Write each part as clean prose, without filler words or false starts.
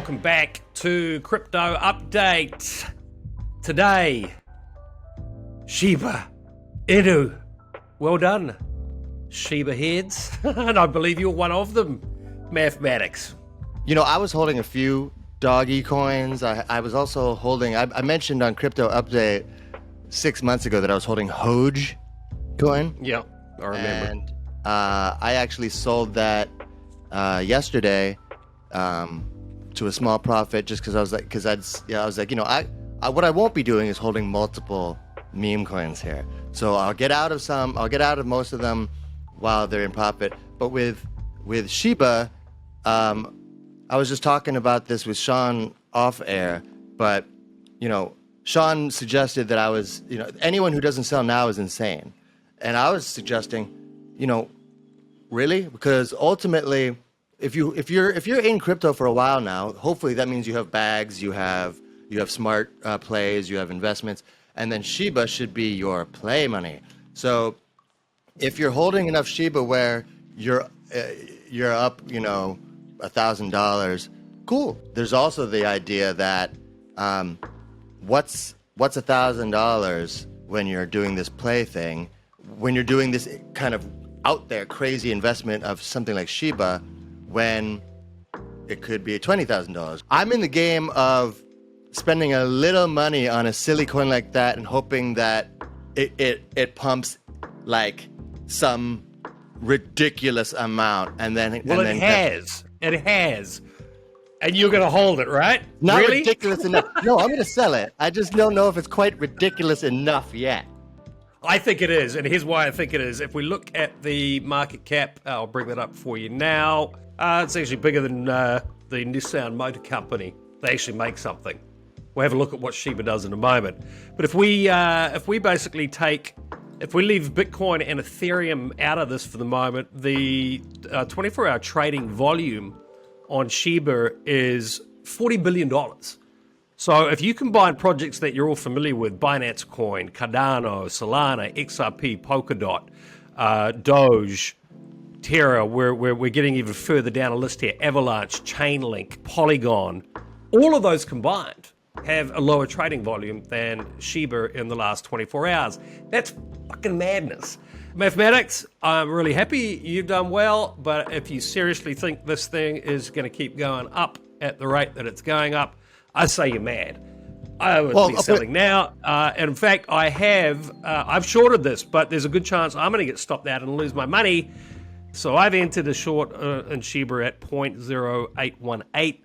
welcome back to Crypto Update. Today, Shiba Inu. Well done, Shiba heads. And I believe you're one of them. Mathematics. You know, I was holding a few doggy coins. I was also holding, I mentioned on Crypto Update 6 months ago that I was holding Hoj coin. Yeah, I remember. And I actually sold that yesterday to a small profit just because I was like, what I won't be doing is holding multiple meme coins here. So I'll get out of some, I'll get out of most of them while they're in profit. But with Shiba, I was just talking about this with Sean off air, but Sean suggested that I was, anyone who doesn't sell now is insane. And I was suggesting, really? Because ultimately, if you're in crypto for a while now, hopefully that means you have bags, you have smart plays, you have investments, and then Shiba should be your play money. So if you're holding enough Shiba where you're up, $1,000, cool. There's also the idea that what's $1,000 when you're doing this play thing, when you're doing this kind of out there crazy investment of something like Shiba, when it could be $20,000. I'm in the game of spending a little money on a silly coin like that and hoping that it pumps like some ridiculous amount, and then Well, it has. And you're going to hold it, right? Not really? ridiculous enough. No, I'm going to sell it. I just don't know if it's quite ridiculous enough yet. I think it is, and here's why I think it is. If we look at the market cap, I'll bring that up for you now. It's actually bigger than the Nissan Motor Company. They actually make something. We'll have a look at what Shiba does in a moment. But if we basically if we leave Bitcoin and Ethereum out of this for the moment, the 24-hour trading volume on Shiba is $40 billion. So if you combine projects that you're all familiar with, Binance Coin, Cardano, Solana, XRP, Polkadot, Doge, Terra, we're getting even further down a list here, Avalanche, Chainlink, Polygon, all of those combined have a lower trading volume than Shiba in the last 24 hours. That's fucking madness. Mathematics, I'm really happy you've done well, but if you seriously think this thing is going to keep going up at the rate that it's going up, I say you're mad. I would be selling now. And in fact, I've shorted this, but there's a good chance I'm going to get stopped out and lose my money. So I've entered a short in Shiba at 0.0818.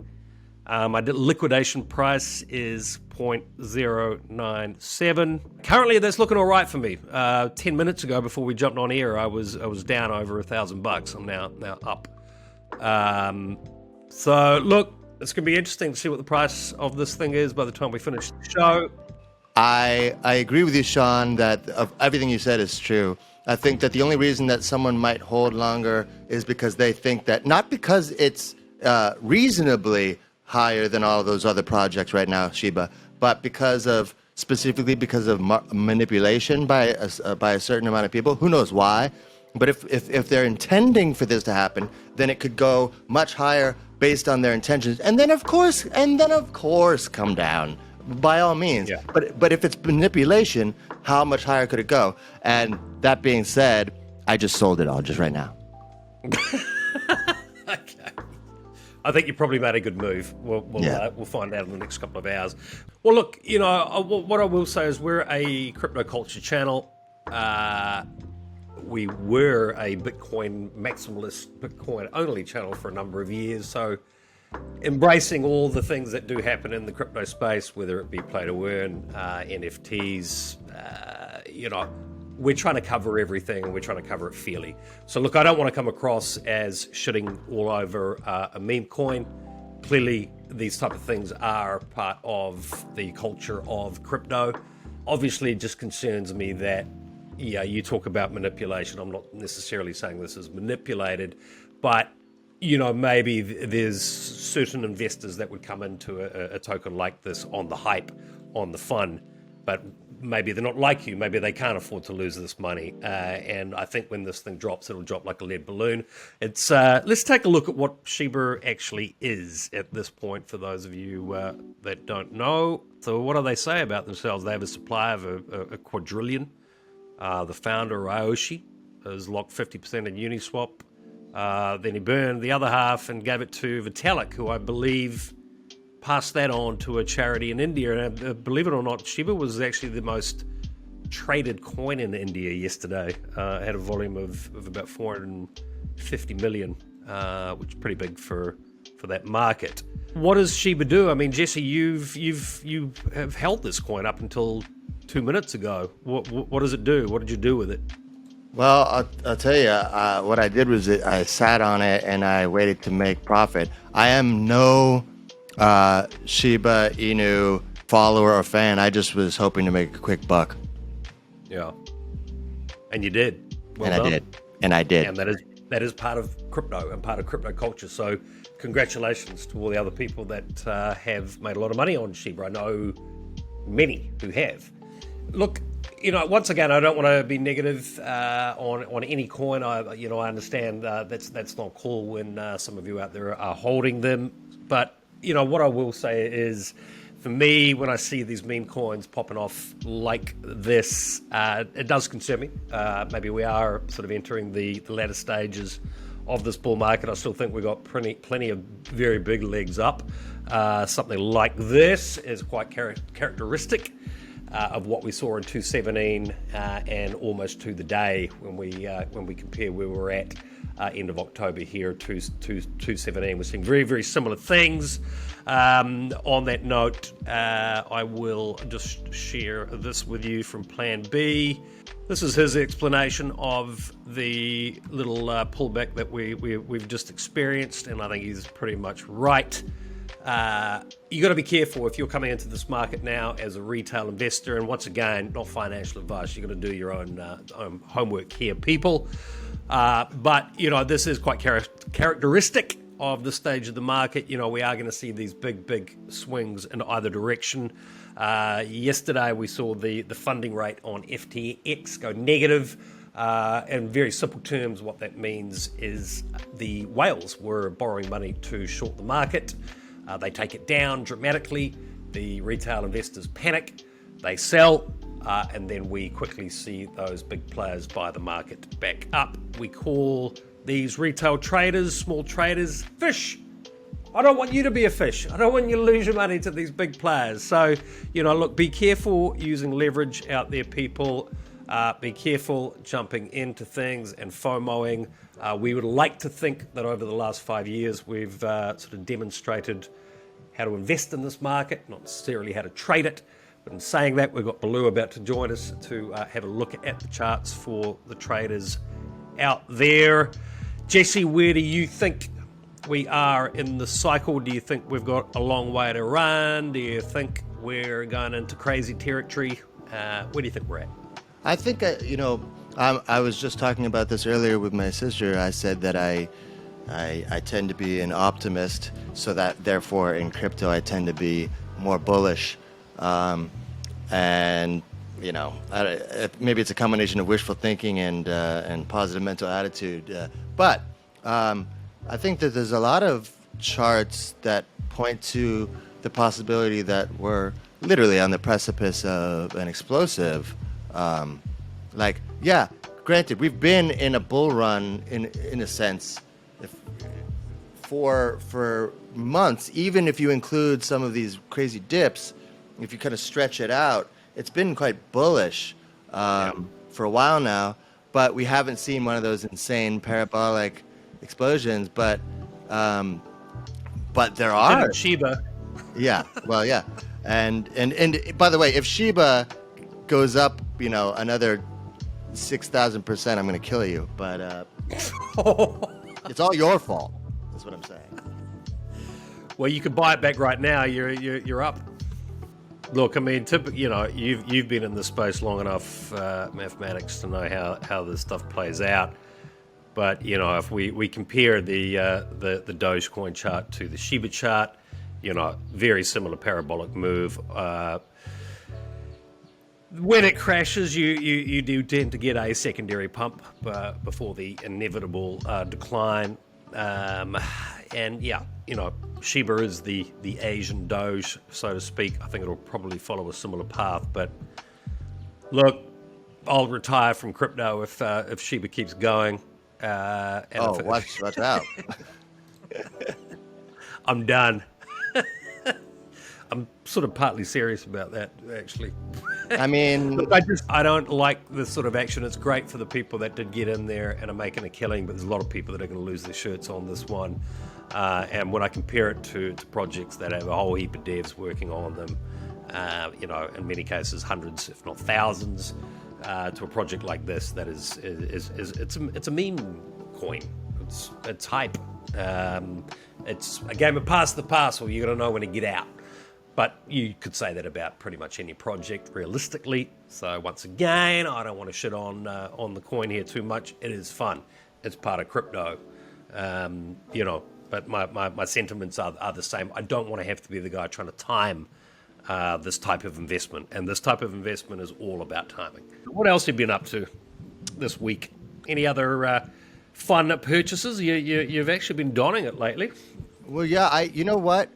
My liquidation price is 0.097. Currently, that's looking all right for me. 10 minutes ago, before we jumped on air, I was down over $1,000. I'm now up. So look, it's going to be interesting to see what the price of this thing is by the time we finish the show. I agree with you, Sean, that everything you said is true. I think that the only reason that someone might hold longer is because they think that, not because it's reasonably higher than all of those other projects right now, Shiba, but specifically because of manipulation by a certain amount of people. Who knows why? But if they're intending for this to happen, then it could go much higher based on their intentions, and then of course come down by all means. Yeah. But if it's manipulation, how much higher could it go? And that being said, I just sold it all just right now. Okay. I think you probably made a good move. We'll find out in the next couple of hours. Well, look, what I will say is we're a crypto culture channel. We were a Bitcoin maximalist, Bitcoin only channel for a number of years. So embracing all the things that do happen in the crypto space, whether it be play to earn, NFTs, we're trying to cover everything, and we're trying to cover it fairly. So look, I don't want to come across as shitting all over a meme coin. Clearly, these type of things are part of the culture of crypto. Obviously, it just concerns me that, you talk about manipulation. I'm not necessarily saying this is manipulated, but maybe there's certain investors that would come into a token like this on the hype, on the fun, but maybe they're not like you. Maybe they can't afford to lose this money. And I think when this thing drops, it'll drop like a lead balloon. It's let's take a look at what Shiba actually is at this point for those of you that don't know. So what do they say about themselves? They have a supply of a quadrillion. The founder, Aoshi, has locked 50% in Uniswap. Then he burned the other half and gave it to Vitalik, who I believe passed that on to a charity in India. And believe it or not, Shiba was actually the most traded coin in India yesterday. It had a volume of about 450 million, which is pretty big for that market. What does Shiba do? I mean, Jesse, you have held this coin up until 2 minutes ago. What does it do? What did you do with it? Well, I'll tell you, what I did was I sat on it and I waited to make profit. I am no Shiba Inu follower or fan. I just was hoping to make a quick buck. Yeah. And you did. Well and done. I did. And I did. And that is part of crypto and part of crypto culture. So congratulations to all the other people that have made a lot of money on Shiba. I know many who have. Look, once again, I don't want to be negative on any coin. I understand that's not cool when some of you out there are holding them. But what I will say is, for me, when I see these meme coins popping off like this, it does concern me. Maybe we are sort of entering the latter stages of this bull market. I still think we've got plenty of very big legs up. Something like this is quite characteristic of what we saw in 217 and almost to the day when we compare where we're at end of October here to 217. We're seeing very, very similar things. On that note, I will just share this with you from Plan B. This is his explanation of the little pullback that we've just experienced, and I think he's pretty much right. You got to be careful if you're coming into this market now as a retail investor, and once again, not financial advice. You're going to do your own homework here, people. But this is quite characteristic of the stage of the market. We are going to see these big swings in either direction. Yesterday, we saw the funding rate on FTX go negative. In very simple terms, what that means is the whales were borrowing money to short the market. They take it down dramatically. The retail investors panic. They sell. And then we quickly see those big players buy the market back up. We call these retail traders, small traders, fish. I don't want you to be a fish. I don't want you to lose your money to these big players. So, look, be careful using leverage out there, people. Be careful jumping into things and FOMOing. We would like to think that over the last 5 years, we've sort of demonstrated how to invest in this market, not necessarily how to trade it. But in saying that, we've got Ballo about to join us to have a look at the charts for the traders out there. Jesse, where do you think we are in the cycle? Do you think we've got a long way to run? Do you think we're going into crazy territory? Where do you think we're at? I think, I was just talking about this earlier with my sister. I said that I tend to be an optimist, so that therefore in crypto I tend to be more bullish. And maybe it's a combination of wishful thinking and positive mental attitude. But I think that there's a lot of charts that point to the possibility that we're literally on the precipice of an explosive. Granted, we've been in a bull run in a sense for months. Even if you include some of these crazy dips, if you kind of stretch it out, it's been quite bullish for a while now, but we haven't seen one of those insane parabolic explosions. But there are Shiba. Yeah, well, yeah, and by the way, if Shiba goes up, another 6,000%, I'm going to kill you. But it's all your fault. That's what I'm saying. Well, you could buy it back right now. You're up. Look, I mean, you've been in this space long enough, mathematics, to know how this stuff plays out. But if we compare the Dogecoin chart to the Shiba chart, very similar parabolic move. when it crashes, you do tend to get a secondary pump before the inevitable decline. And yeah, Shiba is the Asian Doge, so to speak. I think it'll probably follow a similar path. But look, I'll retire from crypto if Shiba keeps going. Watch out! I'm done. I'm sort of partly serious about that, actually. I mean, look, I don't like this sort of action. It's great for the people that did get in there and are making a killing, but there's a lot of people that are going to lose their shirts on this one. And when I compare it to projects that have a whole heap of devs working on them, in many cases hundreds, if not thousands, to a project like this that is it's a meme coin. It's hype. It's a game of pass the parcel. You got to know when to get out. But you could say that about pretty much any project, realistically. So once again, I don't want to shit on the coin here too much. It is fun. It's part of crypto, But my sentiments are the same. I don't want to have to be the guy trying to time this type of investment, and this type of investment is all about timing. What else have you been up to this week? Any other fun purchases? You've actually been donning it lately. Well, yeah. You know what?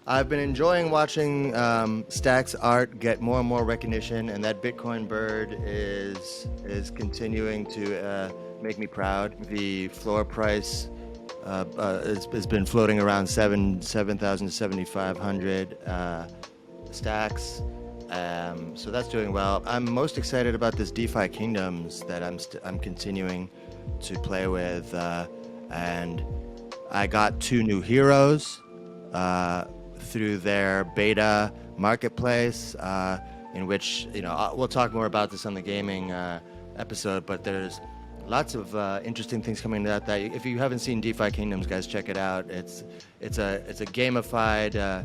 I've been enjoying watching Stack's art get more and more recognition, and that Bitcoin bird is continuing to make me proud. The floor price has been floating around 7,000 to 7,500 stacks, so that's doing well. I'm most excited about this DeFi Kingdoms that I'm continuing to play with, and I got 2 new heroes through their beta marketplace, in which, we'll talk more about this on the gaming episode, but there's lots of interesting things coming out that if you haven't seen DeFi Kingdoms, guys, check it out. It's a gamified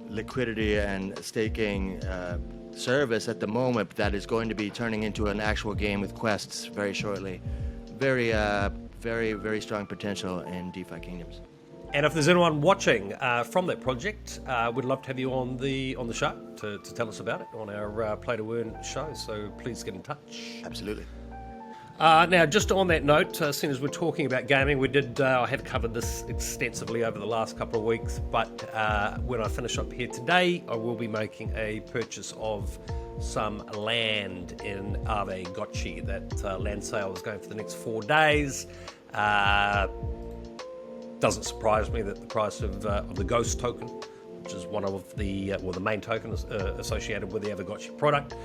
liquidity and staking service at the moment that is going to be turning into an actual game with quests very shortly. Very, very strong potential in DeFi Kingdoms. And if there's anyone watching from that project, we'd love to have you on the show to tell us about it on our Play to Earn show. So please get in touch. Absolutely. Now, just on that note, as soon as we're talking about gaming, I have covered this extensively over the last couple of weeks, but when I finish up here today, I will be making a purchase of some land in Ave Gotchi. That land sale is going for the next 4 days. Doesn't surprise me that the price of the Ghost token, which is one of the main token associated with the Aavegotchi product,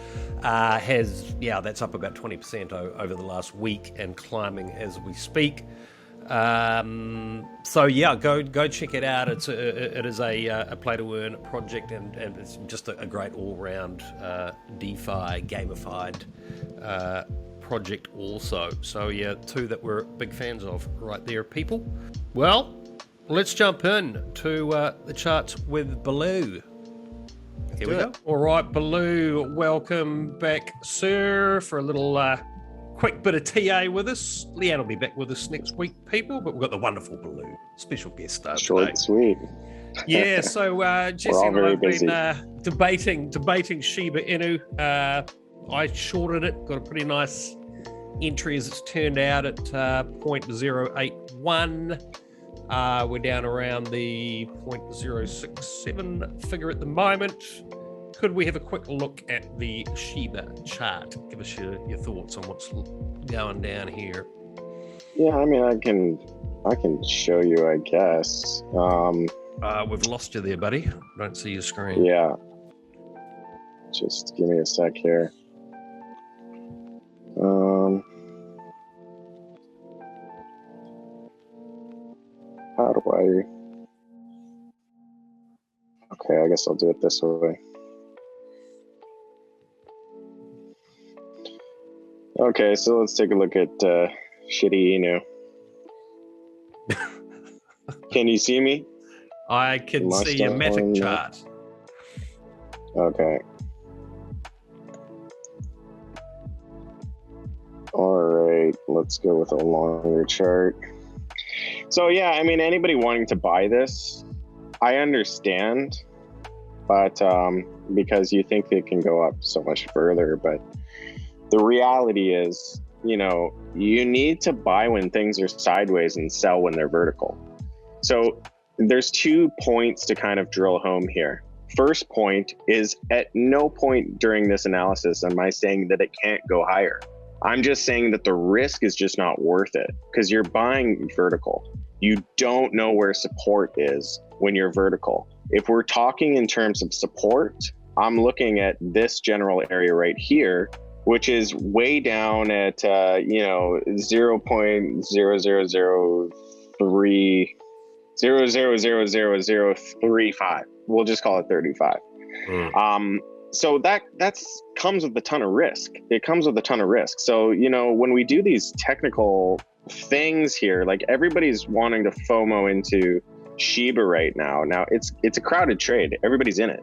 that's up about 20% over the last week and climbing as we speak. So yeah, go check it out. It is a play to earn project, and it's just a great all round DeFi gamified project also. So yeah, 2 that we're big fans of right there, people. Well, let's jump in to the charts with Ballo. Here we go. All right, Ballo, welcome back, sir, for a little quick bit of TA with us. Leanne will be back with us next week, people, but we've got the wonderful Ballo, special guest star Short today. and sweet. Yeah, so Jesse and I have been debating Shiba Inu. I shorted it, got a pretty nice entry as it's turned out at 0.081. We're down around the 0.067 figure at the moment. Could we have a quick look at the Shiba chart? Give us your thoughts on what's going down here. Yeah, I mean, I can show you, I guess. We've lost you there, buddy. Don't see your screen. Yeah. Just give me a sec here. How do I... Okay, I guess I'll do it this way. Okay, so let's take a look at Shitty Inu. Can you see me? I can see your Matic chart. Okay. All right, let's go with a longer chart. So yeah, I mean, anybody wanting to buy this, I understand. but because you think it can go up so much further. But the reality is, you need to buy when things are sideways and sell when they're vertical. So there's 2 points to kind of drill home here. First point is, at no point during this analysis am I saying that it can't go higher. I'm just saying that the risk is just not worth it because you're buying vertical. You don't know where support is when you're vertical. If we're talking in terms of support, I'm looking at this general area right here, which is way down at 0.0000035. We'll just call it 35. So that's comes with a ton of risk. It comes with a ton of risk. So, when we do these technical things here, like everybody's wanting to FOMO into Shiba right now. Now it's a crowded trade. Everybody's in it.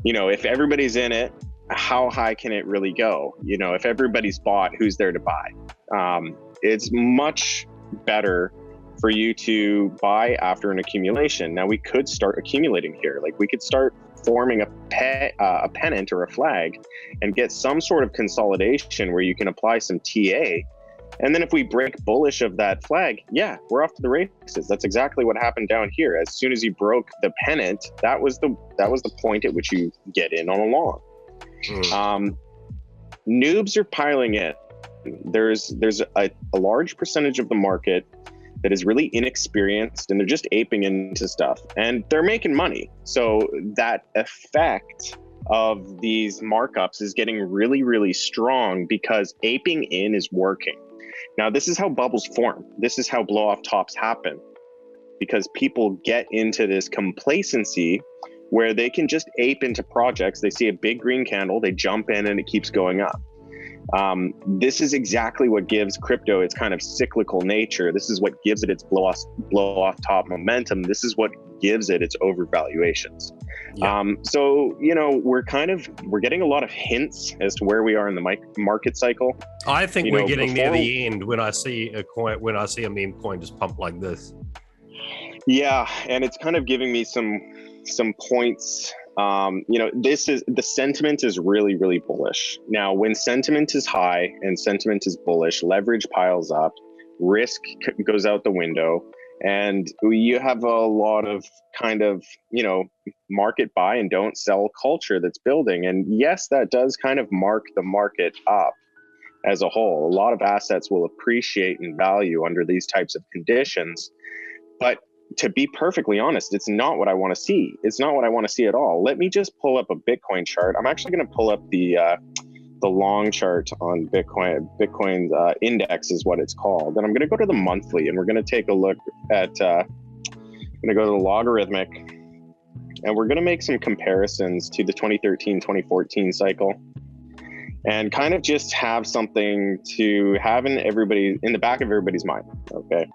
If everybody's in it, how high can it really go? If everybody's bought, who's there to buy? It's much better for you to buy after an accumulation. Now we could start accumulating here. Like we could start forming a pennant or a flag and get some sort of consolidation where you can apply some TA. And then if we break bullish of that flag, yeah, we're off to the races. That's exactly what happened down here. As soon as you broke the pennant, that was the point at which you get in on a long. Noobs are piling in. There's a large percentage of the market that is really inexperienced and they're just aping into stuff and they're making money. So that effect of these markups is getting really, really strong because aping in is working. Now, this is how bubbles form. This is how blow off tops happen because people get into this complacency where they can just ape into projects. They see a big green candle, they jump in and it keeps going up. This is exactly what gives crypto its kind of cyclical nature. This is what gives it its blow off top momentum. This is what gives it its overvaluations. Yeah. So, we're getting a lot of hints as to where we are in the market cycle. I think we're getting near the end when I see a meme coin just pump like this. Yeah, and it's kind of giving me some points. The sentiment is really, really bullish. Now, when sentiment is high and sentiment is bullish, leverage piles up, risk goes out the window, and you have a lot of kind of, market buy and don't sell culture that's building. And yes, that does kind of mark the market up as a whole. A lot of assets will appreciate in value under these types of conditions. But to be perfectly honest, it's not what I want to see. It's not what I want to see at all. Let me just pull up a Bitcoin chart. I'm actually going to pull up the long chart on Bitcoin. Bitcoin's index is what it's called. And I'm going to go to the monthly and we're going to take a look at, I'm going to go to the logarithmic and we're going to make some comparisons to the 2013, 2014 cycle and kind of just have something to have in the back of everybody's mind. Okay.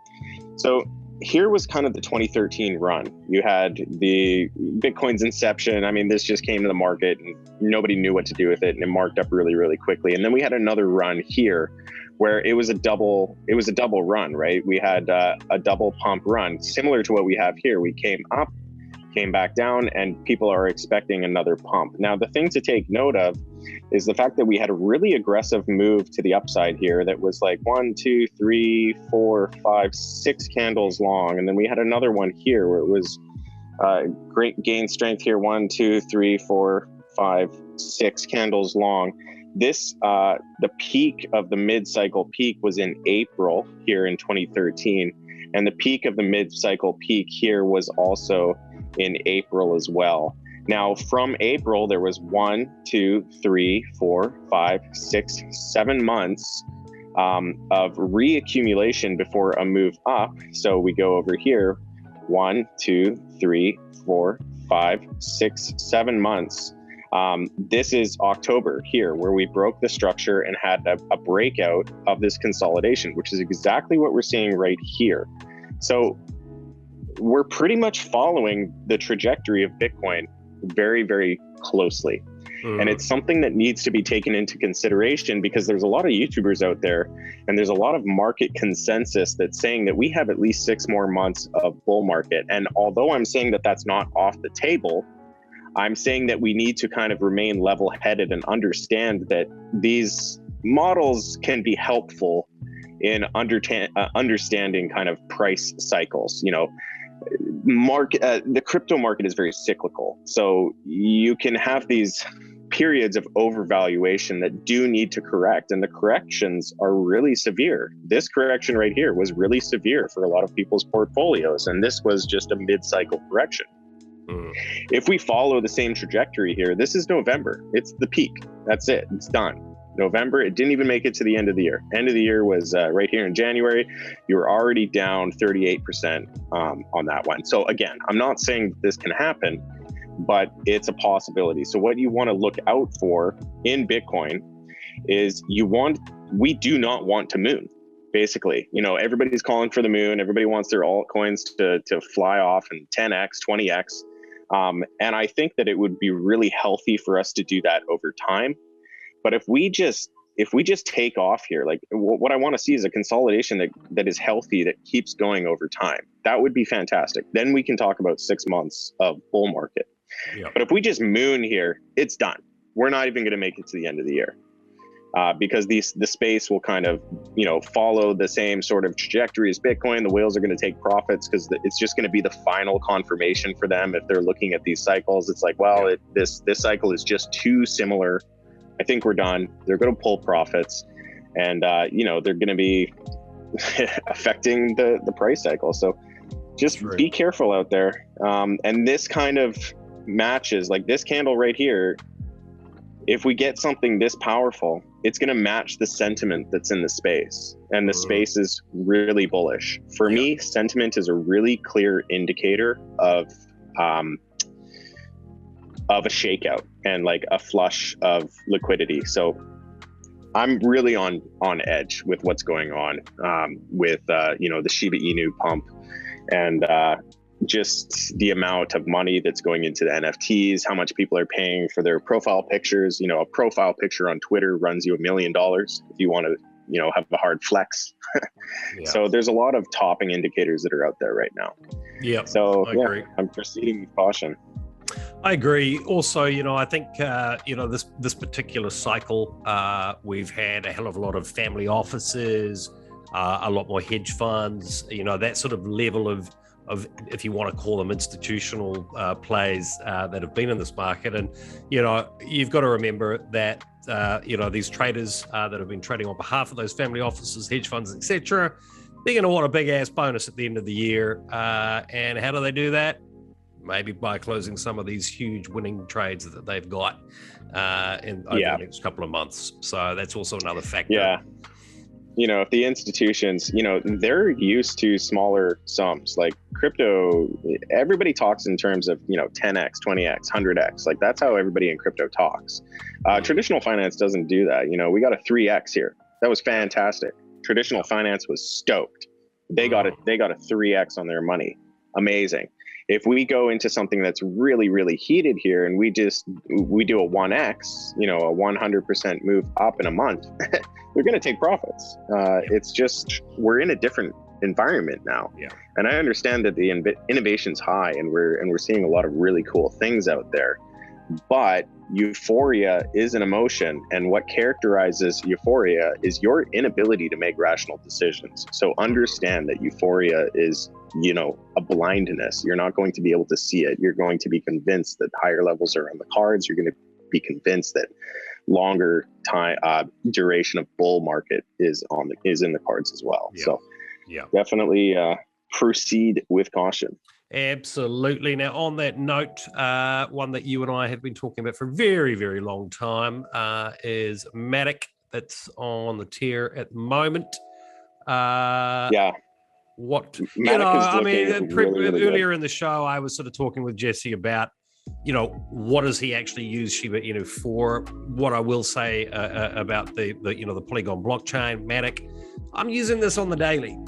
So here was kind of the 2013 run. You had the Bitcoin's inception. I mean, this just came to the market and nobody knew what to do with it and it marked up really, really quickly. And then we had another run here where it was a double run, right? We had a double pump run, similar to what we have here. We came up, came back down, and people are expecting another pump. Now, the thing to take note of is the fact that we had a really aggressive move to the upside here that was like 1, 2, 3, 4, 5, 6 candles long. And then we had another one here where it was great gain strength here, 1, 2, 3, 4, 5, 6 candles long. This, the peak of the mid-cycle peak was in April here in 2013. And the peak of the mid-cycle peak here was also in April as well. Now, from April, there was 1, 2, 3, 4, 5, 6, 7 months of reaccumulation before a move up. So we go over here, 1, 2, 3, 4, 5, 6, 7 months. This is October here, where we broke the structure and had a breakout of this consolidation, which is exactly what we're seeing right here. So we're pretty much following the trajectory of Bitcoin very, very closely. And it's something that needs to be taken into consideration because there's a lot of YouTubers out there and there's a lot of market consensus that's saying that we have at least 6 more months of bull market. And although I'm saying that that's not off the table, I'm saying that we need to kind of remain level-headed and understand that these models can be helpful in understanding kind of price cycles. The crypto market is very cyclical, so you can have these periods of overvaluation that do need to correct, and the corrections are really severe. This correction right here was really severe for a lot of people's portfolios, and this was just a mid-cycle correction. If we follow the same trajectory here, this is November. It's the peak. That's it. It's done. November, it didn't even make it to the end of the year. End of the year was right here in January. You were already down 38% on that one. So again, I'm not saying this can happen, but it's a possibility. So what you want to look out for in Bitcoin is we do not want to moon. Basically, everybody's calling for the moon. Everybody wants their altcoins to fly off and 10x, 20x. And I think that it would be really healthy for us to do that over time. But if we just take off here, like what I want to see is a consolidation that is healthy, that keeps going over time. That would be fantastic. Then we can talk about 6 months of bull market. Yeah. But if we just moon here, it's done. We're not even going to make it to the end of the year. Because the space will kind of, follow the same sort of trajectory as Bitcoin. The whales are going to take profits because it's just going to be the final confirmation for them. If they're looking at these cycles, it's like, well, this cycle is just too similar. I think we're done. They're going to pull profits, and they're going to be affecting the price cycle. So just be careful out there. And this kind of matches, like this candle right here. If we get something this powerful, it's going to match the sentiment that's in the space, and the space is really bullish. For me, sentiment is a really clear indicator of a shakeout and like a flush of liquidity. So I'm really on edge with what's going on with the Shiba Inu pump, and just the amount of money that's going into the NFTs, how much people are paying for their profile pictures. A profile picture on Twitter runs you $1 million if you want to, have a hard flex. So there's a lot of topping indicators that are out there right now. Yeah. So I agree. I'm proceeding with caution. I agree. Also, I think, this particular cycle, we've had a hell of a lot of family offices, a lot more hedge funds, that sort of level of, if you want to call them institutional plays that have been in this market. And, you've got to remember that, these traders that have been trading on behalf of those family offices, hedge funds, etc., they're going to want a big ass bonus at the end of the year. And how do they do that? Maybe by closing some of these huge winning trades that they've got over the next couple of months. So that's also another factor. Yeah. If the institutions, they're used to smaller sums. Like crypto, everybody talks in terms of, 10x, 20x, 100x. Like that's how everybody in crypto talks. Traditional finance doesn't do that. We got a 3x here. That was fantastic. Traditional finance was stoked. They got a 3x on their money. Amazing. If we go into something that's really, really heated here and we do a 1x, a 100% move up in a month, they're going to take profits. It's just, we're in a different environment now. Yeah. And I understand that the innovation's high and we're seeing a lot of really cool things out there, but euphoria is an emotion, and what characterizes euphoria is your inability to make rational decisions. So understand that euphoria is, a blindness. You're not going to be able to see it. You're going to be convinced that higher levels are on the cards. You're going to be convinced that longer time duration of bull market is in the cards as well. Yeah. So definitely proceed with caution. Absolutely. Now, on that note, one that you and I have been talking about for a very, very long time is Matic. That's on the tear at the moment. What Matic really earlier good in the show, I was sort of talking with Jesse about, what does he actually use Shiba Inu for? What I will say about the Polygon blockchain, Matic, I'm using this on the daily.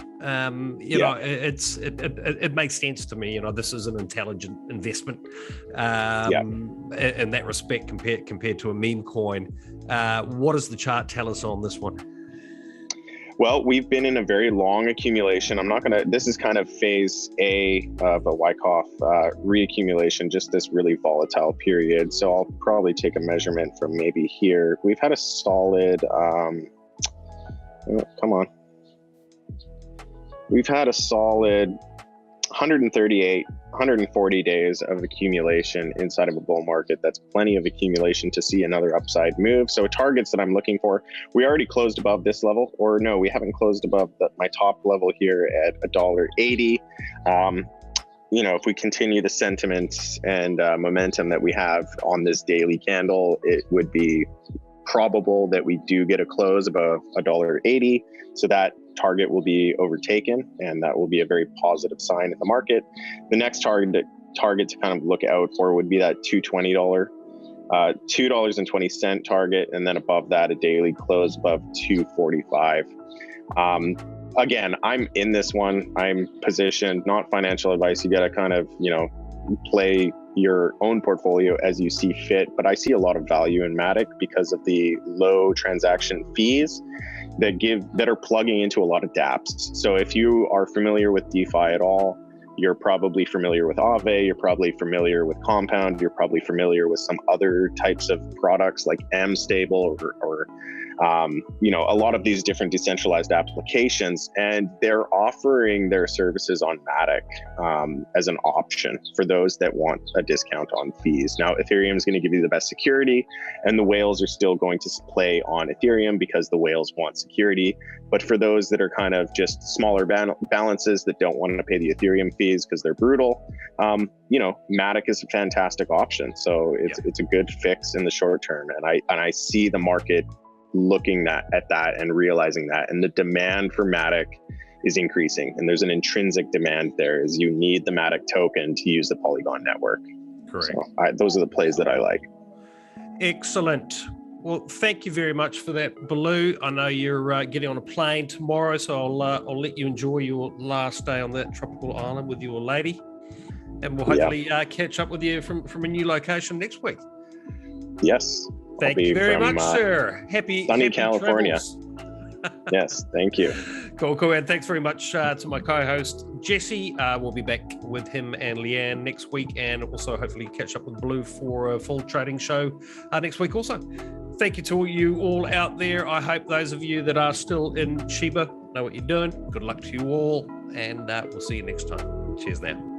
It makes sense to me. This is an intelligent investment in that respect compared to a meme coin. What does the chart tell us on this one? Well, we've been in a very long accumulation. This is kind of phase A of a Wyckoff reaccumulation, just this really volatile period. So I'll probably take a measurement from maybe here. We've had a solid, We've had a solid 138, 140 days of accumulation inside of a bull market. That's plenty of accumulation to see another upside move. So targets that I'm looking for, we already closed above this level, or no, we haven't closed above my top level here at $1.80. If we continue the sentiment and momentum that we have on this daily candle, it would be probable that we do get a close above $1.80. So that target will be overtaken, and that will be a very positive sign in the market. The next target to kind of look out for would be that $2.20 target, and then above that, a daily close above $2.45. Again, I'm in this one. I'm positioned, not financial advice. You got to kind of, play your own portfolio as you see fit. But I see a lot of value in Matic because of the low transaction fees that are plugging into a lot of dApps. So if you are familiar with DeFi at all, you're probably familiar with Aave, you're probably familiar with Compound, you're probably familiar with some other types of products like MStable or a lot of these different decentralized applications, and they're offering their services on Matic as an option for those that want a discount on fees. Now, Ethereum is going to give you the best security, and the whales are still going to play on Ethereum because the whales want security. But for those that are kind of just smaller balances that don't want to pay the Ethereum fees because they're brutal, Matic is a fantastic option. So it's a good fix in the short term, and I see the market looking at that and realizing that, and the demand for Matic is increasing, and there's an intrinsic demand there, as you need the Matic token to use the Polygon network. Correct. So those are the plays that I like. Excellent. Well, thank you very much for that, Ballo. I know you're getting on a plane tomorrow, so I'll let you enjoy your last day on that tropical island with your lady, and we'll hopefully catch up with you from a new location next week. Yes. Thank you very much, sir. Happy California. Yes, thank you. Cool. And thanks very much to my co-host, Jesse. We'll be back with him and Leanne next week, and also hopefully catch up with Blue for a full trading show next week also. Thank you to you all out there. I hope those of you that are still in Shiba know what you're doing. Good luck to you all, and we'll see you next time. Cheers now.